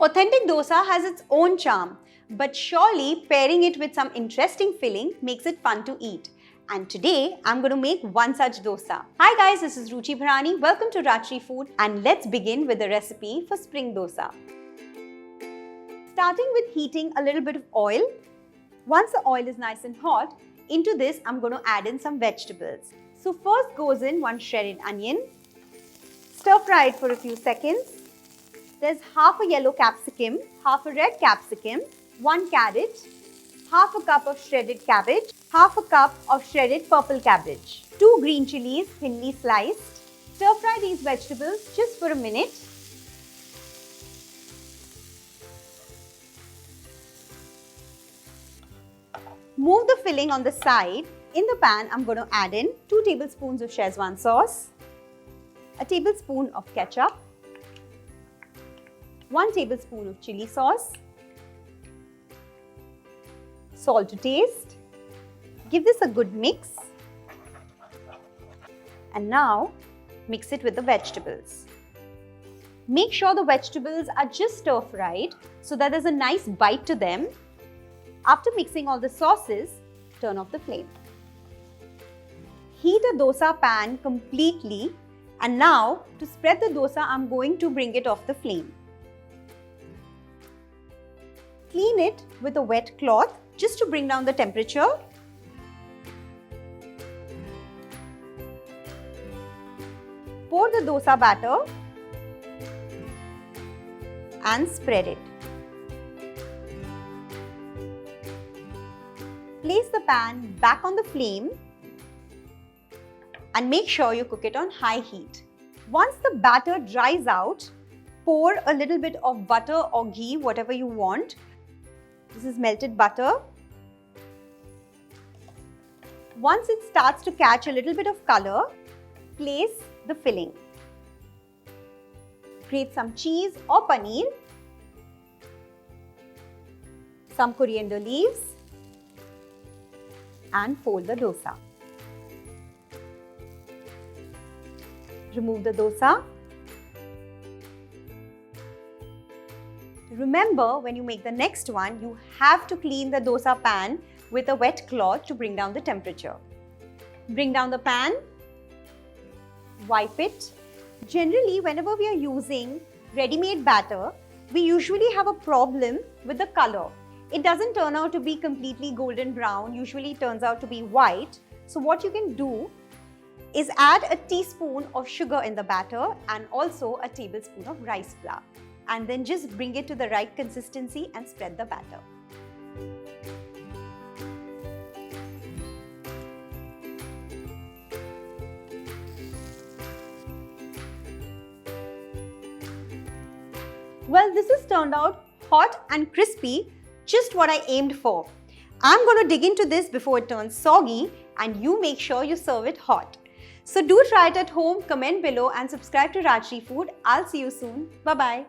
Authentic dosa has its own charm, but surely pairing it with some interesting filling makes it fun to eat. And today, I'm going to make one such dosa. Hi guys, this is Ruchi Bharani. Welcome to Rajshri Food, and let's begin with the recipe for spring dosa. Starting with heating a little bit of oil. Once the oil is nice and hot, into this I'm going to add in some vegetables. So first goes in one shredded onion. Stir fry it for a few seconds. There's half a yellow capsicum, half a red capsicum, one carrot, half a cup of shredded cabbage, half a cup of shredded purple cabbage, 2 green chilies thinly sliced. Stir fry these vegetables just for a minute. Move the filling on the side. In the pan, I'm going to add in 2 tablespoons of Schezwan sauce, a tablespoon of ketchup, 1 tablespoon of chili sauce, salt to taste. Give this a good mix. And now, mix it with the vegetables. Make sure the vegetables are just stir-fried so that there's a nice bite to them. After mixing all the sauces, turn off the flame. Heat a dosa pan completely, and now to spread the dosa, I'm going to bring it off the flame. Clean it with a wet cloth just to bring down the temperature. Pour the dosa batter and spread it. Place the pan back on the flame and make sure you cook it on high heat. Once the batter dries out, pour a little bit of butter or ghee, whatever you want. This is melted butter. Once it starts to catch a little bit of color, place the filling. Grate some cheese or paneer, some coriander leaves, and fold the dosa. Remove the dosa. Remember, when you make the next one, you have to clean the dosa pan with a wet cloth to bring down the temperature. Bring down the pan, wipe it. Generally, whenever we are using ready-made batter, we usually have a problem with the color. It doesn't turn out to be completely golden brown, usually it turns out to be white. So what you can do is add a teaspoon of sugar in the batter and also a tablespoon of rice flour. And then just bring it to the right consistency and spread the batter. Well, this has turned out hot and crispy, just what I aimed for. I'm going to dig into this before it turns soggy, and you make sure you serve it hot. So do try it at home, comment below and subscribe to Rajshri Food. I'll see you soon. Bye-bye.